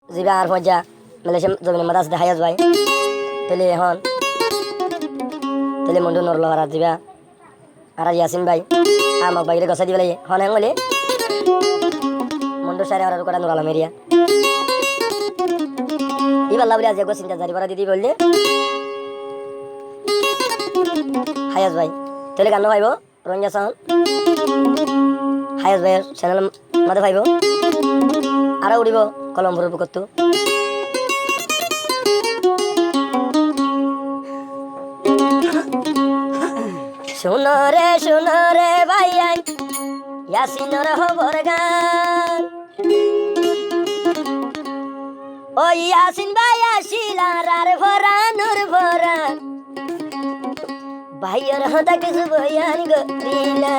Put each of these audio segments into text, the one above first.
জিবা আর ফজা মালয়েশিয়া জমিনে মাদাস দেখাইয়া যায় তেলে এখন তেলে মন্ডু নরলো আর জিবা আর ইয়াসিন ভাই আমাক বাইরে গসা দিবে লাগে হন হলে মন্ডু সারে আর কটা নুরালাম এরিয়া ইবাল্লা বলে আজ চিন্তা জারি করা দিদি বললে হায়াজ ভাই তেলে গান ভাইব রঞ্জা সাউন্ড হায়াজ ভাইয়ের চ্যানেল মাঝে ভাইব আরো উড়িব কলম্বর পুকুরতু শুনো রে ভাইয়াই ইয়াসিনর খবর গান ও ইয়াসিন ভাই আসিলার আর ভরা নূর ভরা ভাইয়ের হতা কিছু বয়ান গরিলা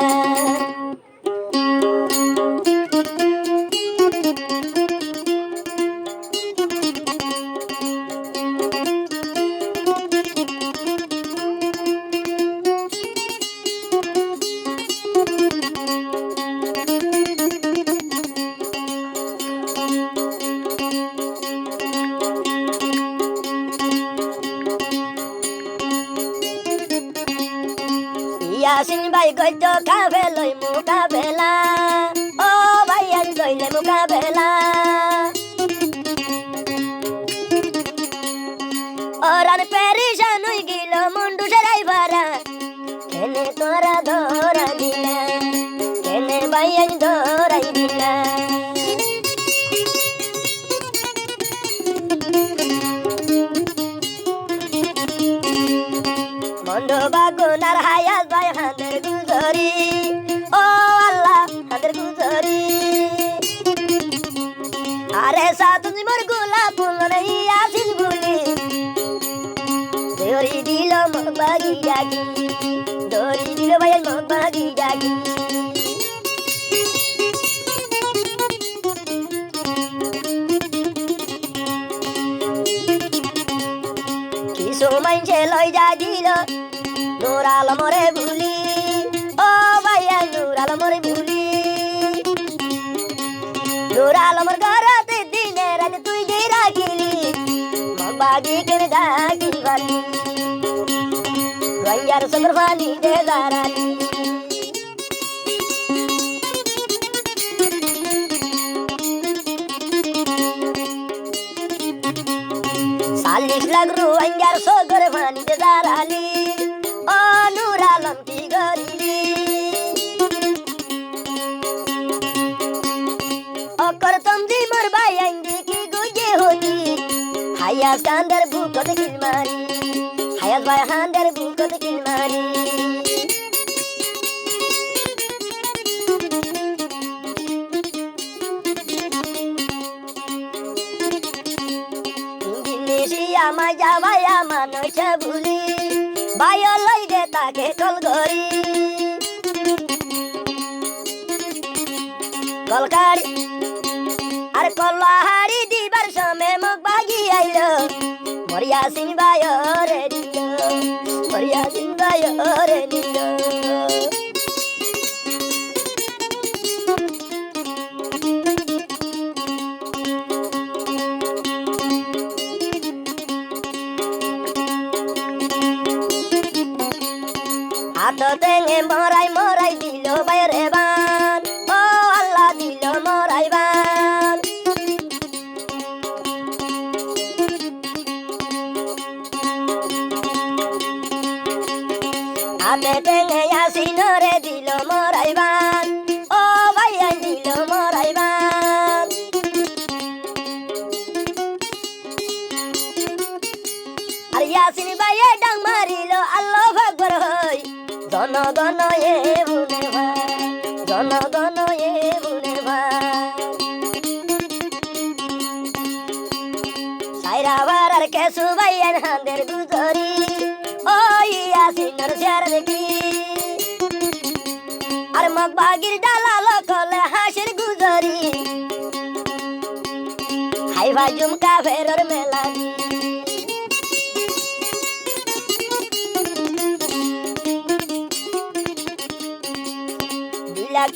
ইয়াসিন ভাই গদ্য খাবে লই মুকাবেলা ও ভাই আজ লইলে মুকাবেলা ওরান পেরিশান হই গিল মুন্ডু সেরাই ভারা কেনে তোরা ধরা দিলা কেনে ভাই আজ ধরাই দিলা মন্ডু বাগুনার হায়াজ ভাই হাঁদের গুজরি ও আল্লাহ হাঁদের গুজরি আরে সাতুনি মোর গোলাপ ফুল নেই আসিন বলি দড়ি দিল মগ বাগি ডাকি দড়ি দিল ভাই মগ বাগি ডাকি কিছু মাইনছে লই যা দিল নূর আলমরে ভুলি ও ভাইয়া নূর আলমরে ভুলি নূর আলমর ঘরতে দিনে রাত তুই যে রাখিলি বাগি কেন ডাকি বালি রঙ্গার সগর ফানি দে দারালি सालिश लग रुंगार सगर फानी दे दाराली ओ नूर आलम की गरीली ओकर तुम दी मर बायंगी की गुजे होती हाया कांदर भूकत किल मारी हाया बाय हांदर भूकत किल मारी আমা যাবাই আমা নইছে ভুলি বায় লই দে তাকে কল গরি কলকারি আর কল্লাহারি দিবার সময় মুখ বাগি আইল মরিয়াসিন বায় রে দিল মরিয়াসিন বায় রে দিল হাত তেঙে মরাই মরাই দিল বাইরে বান ও আল্লাহ দিল মরাই বান হাতে তেঙে ইয়াসিন রে দিল মরাই বান ও ভাইয়া দিল মরাই বান আর ইয়াসিন ভাইয়া ডাং মারিল আল্লাহ আকবার হই জনগণ এ বুনে ভাই জনগণ এ বুনে ভাই সাইরাবার আর কেসু ভাইয়ান হাঁদের গুজরি ও ইয়াসিনর শেয়ার দেখি আর মগ বাগির ডালাল কলে হাসির গুজরি হাই ভাই জুমকা ফেরর মেলানি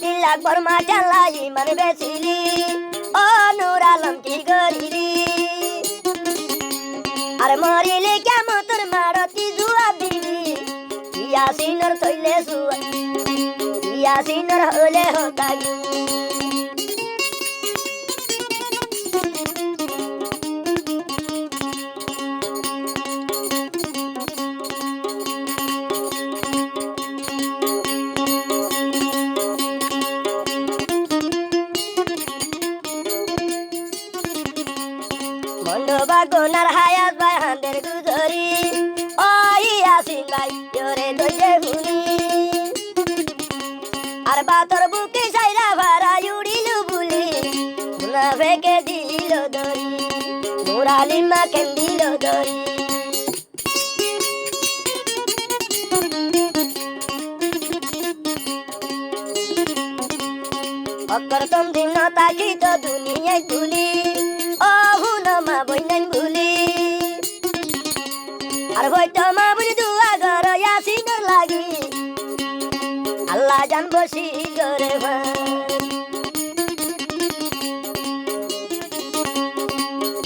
তিলাক বর্মা চালাই মানে বেচিলি ও নূর আলম কি গরিলি আর মরিলে কেমন তোর মারতি জুয়া দিবি ইয়াসিনর থইলে জুয়া ইয়াসিনর হলে হতাগি বাগনার হায়াত ভাই হাঁদের গুজরি ও ইয়াসিন ভাই জোরে দইয়ে ভুলি আর বাতর বুকে সাইরা ভাড়া উড়িল বুলি না ভেকে দিল দরি মুরালি মা কেন্দিল দরি অকর তম দিন তাকি তো দুনিয়ায় ভুলি ও হুনমা বইনাই ভুলি আর হয়তো মা বুঝি দুয়া ঘর ইয়াসিনর লাগি আল্লাহ জান বসি করে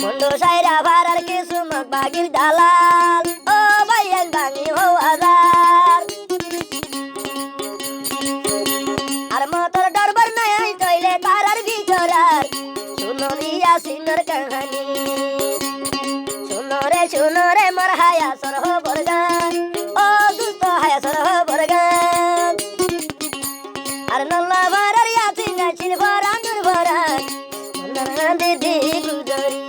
মন্দ সাইরা ভাড়ার কিছু মগ বাগির দালাল ও ভাইয়ান ভাঙি হো আজার আর মতর ডরবার নাই তৈলে তারার ভিতরার শুনো ইয়াসিনর কাহানি শুনো রে মোর হায়া সরহ বরগান ও দুস্ত হায়া সরহ বরগান আর নল্লা ভাড়ার ইয়াসিন নাচিন ভরান ভরান দিদি গুজরি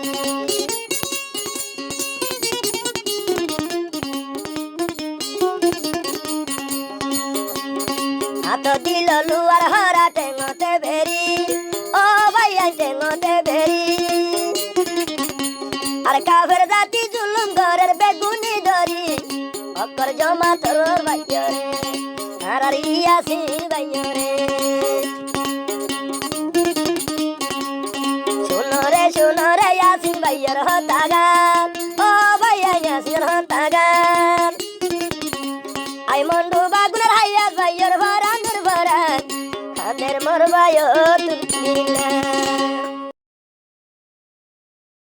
হাত দিল লুয়ার হরা টেঙতে বেরি ও ভাইয়া টেঙতে বেরি আর কাফের জাতি জুলুম ঘরের বেগুনি ধরি অকর জমা তোর ভাইয়রে আর ইয়াসিন ভাইয়রে শুনো রে ইয়াসিন ভাইয়র হতাগান ও ভাইয়া ইয়াসিন হতাগান আই মন্ডু বাগুনার হাইয়াত ভাইয়র ভরান ভরান হাতের মোর ভাইয়র